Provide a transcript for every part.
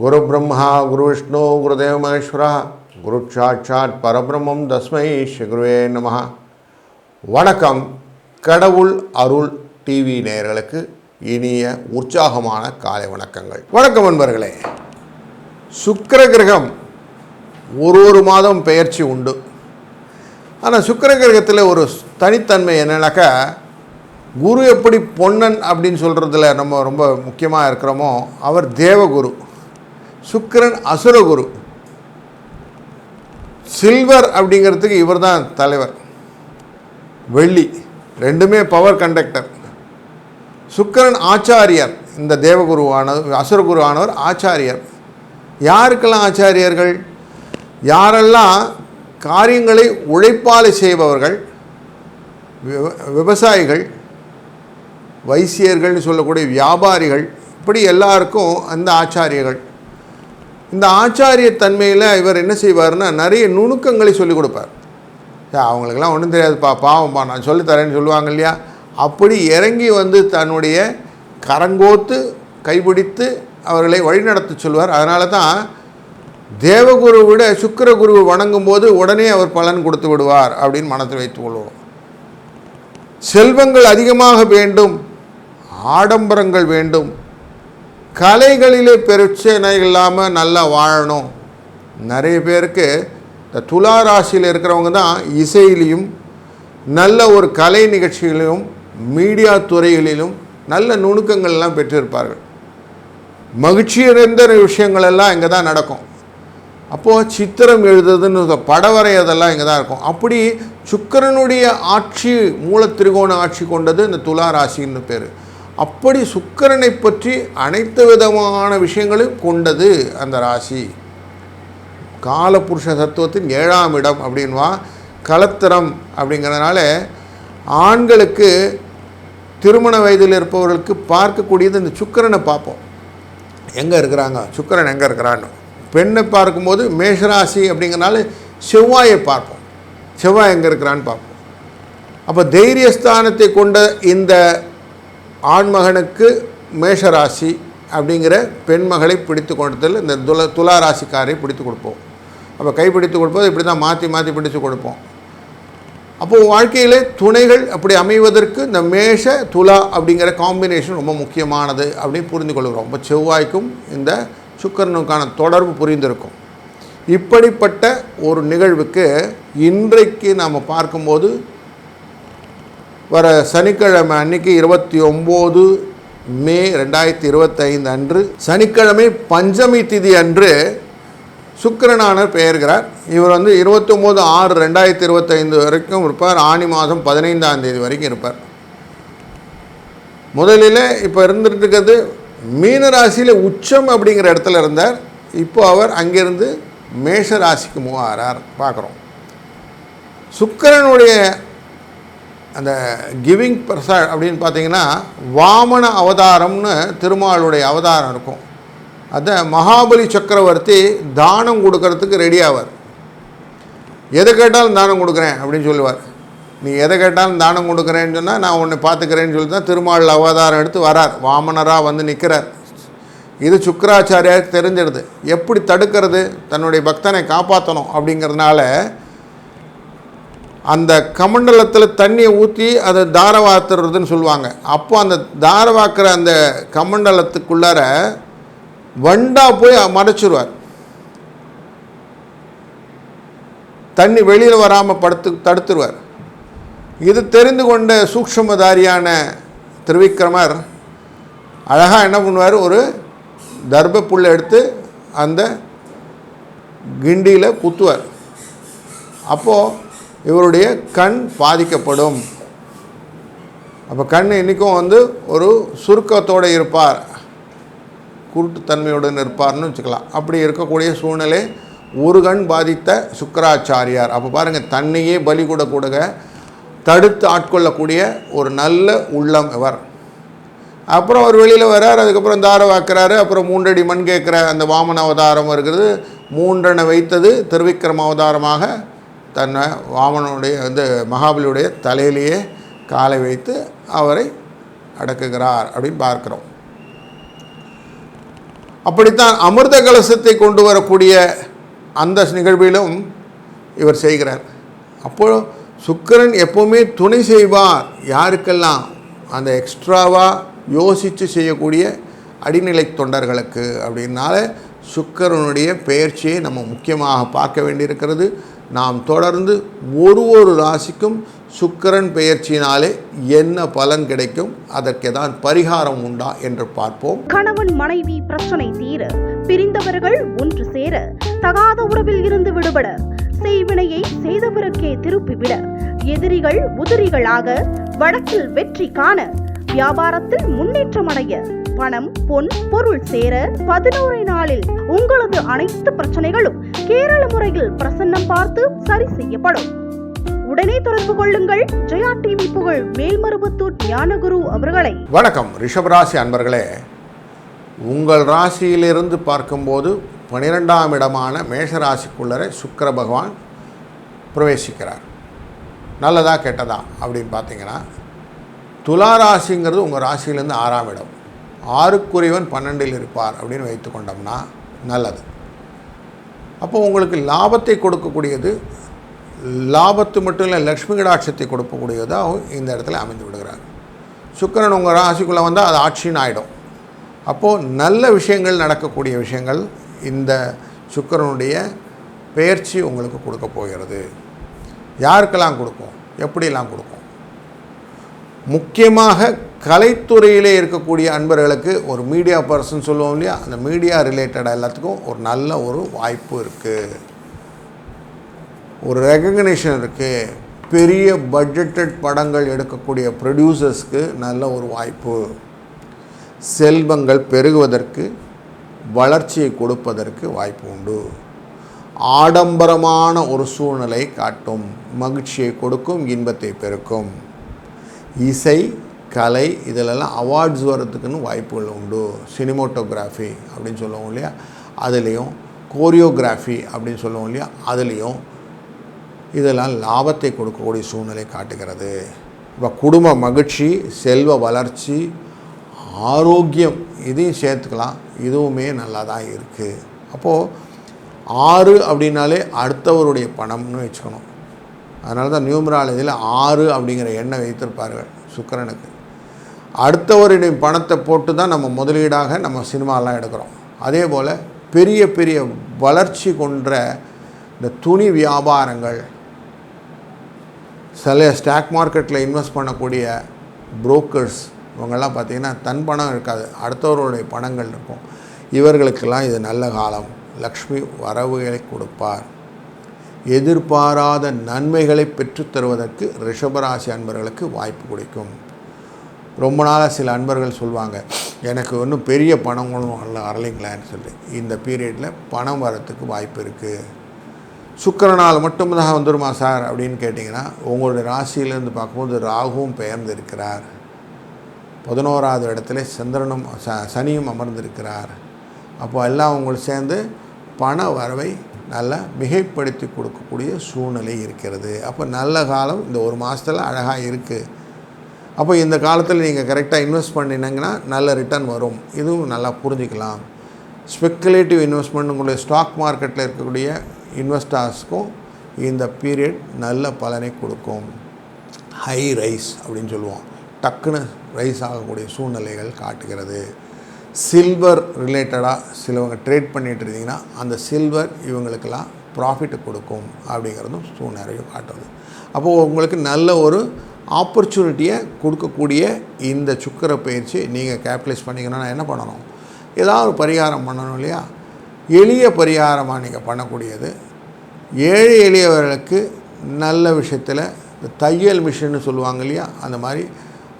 குரு பிரம்மா குரு விஷ்ணு குருதேவ மகேஸ்வரா குரு சாட்சாத் பரபிரம்மம் தஸ்மை ஸ்ரீ குருவே நமஹ. வணக்கம். கடவுள் அருள் டிவி நேயர்களுக்கு இனிய உற்சாகமான காலை வணக்கங்கள். வணக்கம் நண்பர்களே. சுக்கிர கிரகம் ஒரு மாதம் பெயர்ச்சி உண்டு. ஆனால் சுக்கிர கிரகத்தில் ஒரு தனித்தன்மை என்னன்னாக்கா, குரு எப்படி பொன்னன் அப்படின்னு சொல்கிறதுல நம்ம ரொம்ப முக்கியமாக இருக்கிறோமோ, அவர் தேவகுரு. சுக்கிரன் அசுரகுரு. சில்வர் அப்படிங்கிறதுக்கு இவர் தான் தலைவர். வெள்ளி ரெண்டுமே பவர் கண்டக்டர். சுக்கிரன் ஆச்சாரியர். இந்த தேவகுருவானவர் அசுரகுருவானவர் ஆச்சாரியர். யாருக்கெல்லாம் ஆச்சாரியர்கள்? யாரெல்லாம் காரியங்களை உழைப்பால் செய்பவர்கள், விவசாயிகள், வைசியர்கள்னு சொல்லக்கூடிய வியாபாரிகள், இப்படி எல்லாருக்கும் அந்த ஆச்சாரியர்கள். இந்த ஆச்சாரிய தன்மையில் இவர் என்ன செய்வார்னா, நிறைய நுணுக்கங்களை சொல்லிக் கொடுப்பார். அவங்களுக்கெல்லாம் ஒன்றும் தெரியாதுப்பா, பாவம்ப்பா, நான் சொல்லித்தரேன்னு சொல்லுவாங்க இல்லையா, அப்படி இறங்கி வந்து தன்னுடைய கரங்கோத்து கைப்பிடித்து அவர்களை வழிநடத்த சொல்வார். அதனால தான் தேவகுரு விட சுக்கிரகுரு வணங்கும் போது உடனே அவர் பலன் கொடுத்து விடுவார் அப்படின்னு மனத்தில் வைத்துக் கொள்வோம். செல்வங்கள் அதிகமாக வேண்டும், ஆடம்பரங்கள் வேண்டும், கலைகளிலே பிரச்சனை இல்லாமல் நல்லா வாழணும். நிறைய பேருக்கு இந்த துலா ராசியில் இருக்கிறவங்க தான் இசையிலையும் நல்ல ஒரு கலை நிகழ்ச்சிகளிலும் மீடியா துறைகளிலும் நல்ல நுணுக்கங்கள்லாம் பெற்றிருப்பார்கள். மகிழ்ச்சி நிறைந்த விஷயங்களெல்லாம் இங்கே தான் நடக்கும். அப்போது சித்திரம் எழுதுறதுன்னு படம் வரையதெல்லாம் இங்கே தான் இருக்கும். அப்படி சுக்கிரனுடைய ஆட்சி, மூல திரிகோண ஆட்சி கொண்டது இந்த துலா ராசின்னு பேர். அப்படி சுக்கிரனை பற்றி அனைத்து விதமான விஷயங்களும் கொண்டது அந்த ராசி. காலபுருஷ தத்துவத்தின் 7ஆம் இடம் அப்படின்வா. கலத்திரம் அப்படிங்கிறதுனால ஆண்களுக்கு திருமண வயதில் இருப்பவர்களுக்கு பார்க்கக்கூடியது இந்த சுக்கிரனை பார்ப்போம். எங்கே இருக்கிறாங்க, சுக்கிரன் எங்கே இருக்கிறான்னு. பெண்ணை பார்க்கும்போது மேஷராசி அப்படிங்கிறனால செவ்வாயை பார்ப்போம். செவ்வாய் எங்கே இருக்கிறான்னு பார்ப்போம். அப்போ தைரியஸ்தானத்தை கொண்ட இந்த ஆண்மகனுக்கு மேஷராசி அப்படிங்கிற பெண்மகளை பிடித்து கொடுத்தல் இந்த துலா ராசிக்காரை பிடித்து கொடுப்போம். அப்போ கைப்பிடித்து கொடுப்போம். இப்படி தான் மாற்றி மாற்றி பிடித்து கொடுப்போம். அப்போது வாழ்க்கையில் துணைகள் அப்படி அமைவதற்கு இந்த மேஷ துலா அப்படிங்கிற காம்பினேஷன் ரொம்ப முக்கியமானது அப்படின்னு புரிந்து கொள்கிறோம். இப்போ செவ்வாய்க்கும் இந்த சுக்கிரனுக்கான தொடர்பு புரிந்திருக்கும். இப்படிப்பட்ட ஒரு நிகழ்வுக்கு இன்றைக்கு நாம் பார்க்கும்போது வர சனிக்கிழமை அன்னைக்கு 29 மே 2025 அன்று சனிக்கிழமை பஞ்சமி திதி அன்று சுக்கிரனானவர் பெயர்கிறார். இவர் 29/6/2025 வரைக்கும் இருப்பார். ஆனி மாதம் 15ஆம் தேதி வரைக்கும் இருப்பார். முதலில் இப்போ இருந்துட்டு இருக்கிறது மீனராசியில் உச்சம் அப்படிங்கிற இடத்துல இருந்தார். இப்போ அவர் அங்கேருந்து மேஷ ராசிக்கு மூவ் ஆகிறார் பார்க்குறோம். சுக்கிரனுடைய அந்த கிவிங் பிரசாத் அப்படின்னு பார்த்தீங்கன்னா, வாமன அவதாரம்னு திருமாலுடைய அவதாரம் இருக்கும். அதை மகாபலி சக்கரவர்த்தி தானம் கொடுக்கறதுக்கு ரெடி ஆவார். எதை கேட்டாலும் தானம் கொடுக்குறேன் அப்படின்னு சொல்லுவார். நீ எதை கேட்டாலும் தானம் கொடுக்குறேன்னு சொன்னால் நான் உன்னை பார்த்துக்கிறேன்னு சொல்லி தான் திருமால் அவதாரம் எடுத்து வரார். வாமனராக வந்து நிற்கிறார். இது சுக்கிராச்சாரியாருக்கு தெரிஞ்சிடுது. எப்படி தடுக்கிறது, தன்னுடைய பக்தனை காப்பாற்றணும் அப்படிங்கிறதுனால அந்த கமண்டலத்தில் தண்ணியை ஊற்றி அதை தாரவாத்துறதுன்னு சொல்லுவாங்க. அப்போ அந்த தாரவாக்குற அந்த கமண்டலத்துக்குள்ளார வண்டா போய் மறைச்சிருவார். தண்ணி வெளியில் வராமல் தடுத்துருவார். இது தெரிந்து கொண்ட சூக்ஷ்மதாரியான திரிவிக்ரமர் அழகாக என்ன பண்ணுவார், ஒரு தர்ப புல்லை எடுத்து அந்த கிண்டியில் குத்துவார். அப்போது இவருடைய கண் பாதிக்கப்படும். அப்போ கண் இன்றைக்கும் ஒரு சுருக்கத்தோடு இருப்பார், குருட்டுத்தன்மையுடன் இருப்பார்னு வச்சுக்கலாம். அப்படி இருக்கக்கூடிய சூழ்நிலை ஒரு கண் பாதித்த சுக்கிராச்சாரியார். அப்போ பாருங்கள், தன்னையே பலி கொடுக்க தடுத்து ஆட்கொள்ளக்கூடிய ஒரு நல்ல உள்ளம் இவர். அப்புறம் அவர் வெளியில் வர்றார். அதுக்கப்புறம் தாரவாக்குறாரு. அப்புறம் 3 அடி மண் கேட்குற அந்த வாமன அவதாரம் இருக்கிறது. 3 வைத்தது திருவிக்ரம அவதாரமாக தன்னை வாமனுடைய மகாபலியுடைய தலையிலேயே காலை வைத்து அவரை அடக்குகிறார் அப்படின்னு பார்க்குறோம். அப்படித்தான் அமிர்த கலசத்தை கொண்டு வரக்கூடிய அந்த நிகழ்விலும் இவர் செய்கிறார். அப்போது சுக்கிரன் எப்போவுமே துணை செய்வார் யாருக்கெல்லாம் அந்த எக்ஸ்ட்ராவாக யோசித்து செய்யக்கூடிய அடிநிலை தொண்டர்களுக்கு. அப்படின்னால சுக்கிரனுடைய பெயர்ச்சியை நம்ம முக்கியமாக பார்க்க வேண்டியிருக்கிறது. நாம் தொடர்ந்து ஒரு ராசிக்கும் சுக்கிரன் பெயர்ச்சியினாலே என்ன பலன் கிடைக்கும், அதற்கு தான் பரிகாரம் உண்டா என்று பார்ப்போம். கணவன் மனைவி பிரச்சனை தீர, பிரிந்தவர்கள் ஒன்று சேர, தகாத உறவில் இருந்து விடுபட, செய்வினையை செய்தவருக்கே திருப்பிவிட, எதிரிகள் உதிரிகளாக, வழக்கில் வெற்றி காண, வியாபாரத்தில் முன்னேற்றம் அடைய, பணம் பொன் பொருள் சேர 11 நாளில் உங்களது அனைத்து பிரச்சனைகளும் கேரள முறையில் பிரசன்னம் பார்த்து சரி செய்யப்படும். உடனே தொடர்பு கொள்ளுங்கள். ஜெயா டிவி புகழ் மேல்மருவத்தூர் ஞானகுரு அவர்களை. வணக்கம் ரிஷபராசி அன்பர்களே, உங்கள் ராசியிலிருந்து பார்க்கும்போது 12ஆம் இடமான மேஷராசிக்குள்ளரை சுக்கிர பகவான் பிரவேசிக்கிறார். நல்லதா கெட்டதா அப்படின்னு பார்த்தீங்கன்னா, துலா ராசிங்கிறது உங்கள் ராசியிலேருந்து 6ஆம் இடம், 6க்குரியவன் 12இல் இருப்பார் அப்படின்னு வைத்து கொண்டோம்னா நல்லது. அப்போ உங்களுக்கு லாபத்தை கொடுக்கக்கூடியது, லாபத்து மட்டும் இல்லை லக்ஷ்மி கடாட்சத்தை கொடுக்கக்கூடியதாக இந்த இடத்துல அமைந்து விடுகிறார். சுக்கிரன் உங்கள் ராசிக்குள்ளே வந்தால் அது ஆட்சின்னு ஆகிடும். அப்போது நல்ல விஷயங்கள் நடக்கக்கூடிய விஷயங்கள் இந்த சுக்கிரனுடைய பெயர்ச்சி உங்களுக்கு கொடுக்க போகிறது. யாருக்கெல்லாம் கொடுக்கும், எப்படியெல்லாம் கொடுக்கும்? முக்கியமாக கலைத்துறையிலே இருக்கக்கூடிய அன்பர்களுக்கு ஒரு மீடியா பர்சன் சொல்லுவோம் இல்லையா, அந்த மீடியா ரிலேட்டடாக எல்லாத்துக்கும் ஒரு நல்ல ஒரு வாய்ப்பு இருக்குது, ஒரு ரெகக்னிஷன் இருக்குது. பெரிய பட்ஜெட்டட் படங்கள் எடுக்கக்கூடிய ப்ரொடியூசர்ஸ்க்கு நல்ல ஒரு வாய்ப்பு. செல்வங்கள் பெருகுவதற்கு, வளர்ச்சியை கொடுப்பதற்கு வாய்ப்பு உண்டு. ஆடம்பரமான ஒரு சூழ்நிலை காட்டும், மகிழ்ச்சியை கொடுக்கும், இன்பத்தை பெருக்கும். இசை கலை இதிலெல்லாம் அவார்ட்ஸ் வர்றதுக்குன்னு வாய்ப்புகள் உண்டு. சினிமோட்டோகிராஃபி அப்படின்னு சொல்லுவோம் இல்லையா, அதுலேயும் கோரியோகிராஃபி அப்படின்னு சொல்லுவோம் இல்லையா, அதுலேயும் இதெல்லாம் லாபத்தை கொடுக்கக்கூடிய சூழ்நிலை காட்டுகிறது. இப்போ குடும்ப மகிழ்ச்சி, செல்வ வளர்ச்சி, ஆரோக்கியம் இதையும் சேர்த்துக்கலாம். இதுவுமே நல்லா தான் இருக்குது. அப்போது 6 அப்படின்னாலே அடுத்தவருடைய பணம்னு வச்சுக்கணும். அதனால தான் நியூமராலஜியில் 6 அப்படிங்கிற எண்ணை வைத்திருப்பார்கள் சுக்கிரனுக்கு. அடுத்தவருடைய பணத்தை போட்டு தான் நம்ம முதலீடாக நம்ம சினிமாலாம் எடுக்கிறோம். அதே போல் பெரிய பெரிய வளர்ச்சி கொன்ற இந்த துணி வியாபாரங்கள், சில ஸ்டாக் மார்க்கெட்டில் இன்வெஸ்ட் பண்ணக்கூடிய புரோக்கர்ஸ், இவங்கெல்லாம் பார்த்திங்கன்னா தன் பணம் இருக்காது, அடுத்தவருடைய பணங்கள் இருக்கும். இவர்களுக்கெல்லாம் இது நல்ல காலம். லக்ஷ்மி வரவுகளை கொடுப்பார். எதிர்பாராத நன்மைகளை பெற்றுத்தருவதற்கு ரிஷபராசி அன்பர்களுக்கு வாய்ப்பு கொடுக்கும். ரொம்ப நாளாக சில அன்பர்கள் சொல்லுவாங்க, எனக்கு ஒன்றும் பெரிய பணம் ஒன்றும் வரலைங்களான்னு சொல்லி. இந்த பீரியடில் பணம் வரத்துக்கு வாய்ப்பு இருக்குது. சுக்கிரனால் மட்டும்தான் வந்துடுமா சார் அப்படின்னு கேட்டிங்கன்னா, உங்களுடைய ராசியிலேருந்து பார்க்கும்போது ராகுவும் பெயர்ந்திருக்கிறார், 11ஆவது இடத்துல சந்திரனும் சனியும் அமர்ந்திருக்கிறார். அப்போ எல்லாம் உங்களுக்கு சேர்ந்து பண வரவை நல்லா மிகைப்படுத்தி கொடுக்கக்கூடிய சூழ்நிலை இருக்கிறது. அப்போ நல்ல காலம் இந்த ஒரு மாதத்தில் அழகாக இருக்குது. அப்போ இந்த காலத்தில் நீங்கள் கரெக்டாக இன்வெஸ்ட் பண்ணினீங்கன்னா நல்ல ரிட்டர்ன் வரும். இதுவும் நல்லா புரிஞ்சிக்கலாம். ஸ்பெக்குலேட்டிவ் இன்வெஸ்ட்மெண்ட், உங்களுடைய ஸ்டாக் மார்க்கெட்டில் இருக்கக்கூடிய இன்வெஸ்டர்ஸ்க்கும் இந்த பீரியட் நல்ல பலனை கொடுக்கும். ஹை ரைஸ் அப்படின்னு சொல்லுவோம், டக்குன்னு ரைஸ் ஆகக்கூடிய சூழ்நிலைகள் காட்டுகிறது. சில்வர் ரிலேட்டடாக சிலவங்க ட்ரேட் பண்ணிகிட்டு இருந்தீங்கன்னா அந்த சில்வர் இவங்களுக்கெல்லாம் ப்ராஃபிட்டு கொடுக்கும் அப்படிங்கிறதும் சூழ்நிலையும் காட்டுறது. அப்போது உங்களுக்கு நல்ல ஒரு ஆப்பர்ச்சுனிட்டியை கொடுக்கக்கூடிய இந்த சுக்கிர பயிற்சி நீங்கள் கேபிட்டலைஸ் பண்ணிக்கணும்னா என்ன பண்ணணும்? ஏதாவது ஒரு பரிகாரம் பண்ணணும் இல்லையா? எளிய பரிகாரமாக நீங்கள் பண்ணக்கூடியது, ஏழை எளியவர்களுக்கு நல்ல விஷயத்தில் இந்த தையல் மிஷின்னு சொல்லுவாங்க இல்லையா, அந்த மாதிரி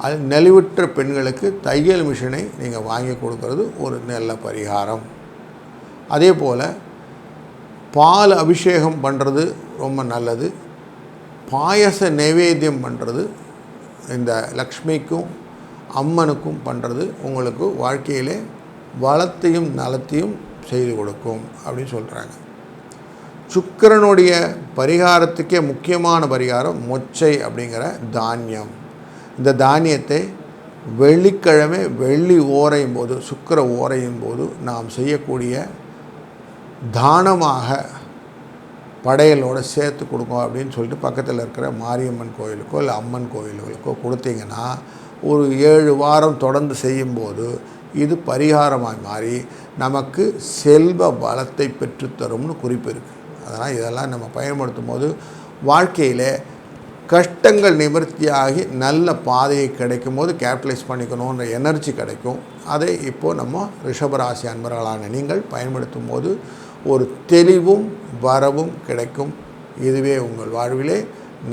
அது நலிவுற்ற பெண்களுக்கு தையல் மிஷினை நீங்கள் வாங்கி கொடுக்கறது ஒரு நல்ல பரிகாரம். அதே போல் பால் அபிஷேகம் பண்ணுறது ரொம்ப நல்லது. பாயச நைவேத்தியம் பண்ணுறது, இந்த லக்ஷ்மிக்கும் அம்மனுக்கும் பண்ணுறது உங்களுக்கு வாழ்க்கையிலே வளத்தையும் நலத்தையும் செய்து கொடுக்கும் அப்படின்னு சொல்கிறாங்க. சுக்கிரனுடைய பரிகாரத்துக்கே முக்கியமான பரிகாரம் மொச்சை அப்படிங்கிற தானியம். இந்த தானியத்தை வெள்ளிக்கிழமை வெள்ளி ஓரையும் போது, சுக்கிர ஓரையும் போது நாம் செய்யக்கூடிய தானமாக படையலோடு சேர்த்து கொடுக்கும் அப்படின்னு சொல்லிட்டு பக்கத்தில் இருக்கிற மாரியம்மன் கோயிலுக்கோ இல்லை அம்மன் கோயில்களுக்கோ கொடுத்தீங்கன்னா ஒரு 7 வாரம் தொடர்ந்து செய்யும்போது இது பரிகாரமாக மாறி நமக்கு செல்வ பலத்தை பெற்றுத்தரும்னு குறிப்பு இருக்குது. அதனால் இதெல்லாம் நம்ம பயன்படுத்தும் போது வாழ்க்கையில் கஷ்டங்கள் நிவர்த்தியாகி நல்ல பாதையை கிடைக்கும் போது கேபிட்டலைஸ் பண்ணிக்கணுன்ற எனர்ஜி கிடைக்கும். அதை இப்போது நம்ம ரிஷபராசி அன்பர்களான நீங்கள் பயன்படுத்தும் போது ஒரு தெளிவும் வரவும் கிடைக்கும். இதுவே உங்கள் வாழ்விலே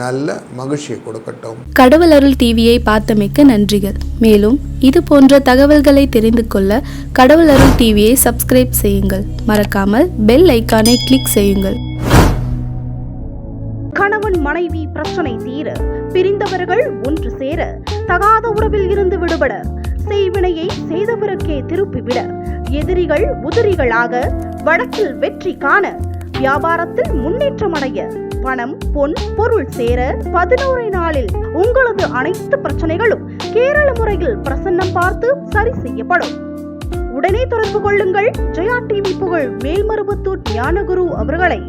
நல்ல மகிழ்ச்சியை கொடுக்கட்டும். கடவுள் அருள் டிவியை பார்த்தமைக்க நன்றிகள். மேலும் இது போன்ற தகவல்களை தெரிந்து கொள்ள கடவுள் அருள் டிவியை சப்ஸ்கிரைப் செய்யுங்கள். மறக்காமல் பெல் ஐக்கானை கிளிக் செய்யுங்கள். கணவன் மனைவி பிரச்சனை தீர, பிரிந்தவர்கள் ஒன்று சேர, தகாத உறவில் இருந்து விடுபட, செய்வினையை செய்தவருக்கே திருப்பிவிட, எதிரிகள் உதிரிகளாக, வழக்கில் வெற்றி காண, வியாபாரத்தில் முன்னேற்றம் அடைய, பணம் பொன் பொருள் சேர 11 நாளில் உங்களது அனைத்து பிரச்சனைகளும் கேரள முறையில் பிரசன்னம் பார்த்து சரி செய்யப்படும். உடனே தொடர்பு கொள்ளுங்கள். ஜெயா டிவி புகழ் மேல்மருவத்தூர் ஞானகுரு அவர்களை.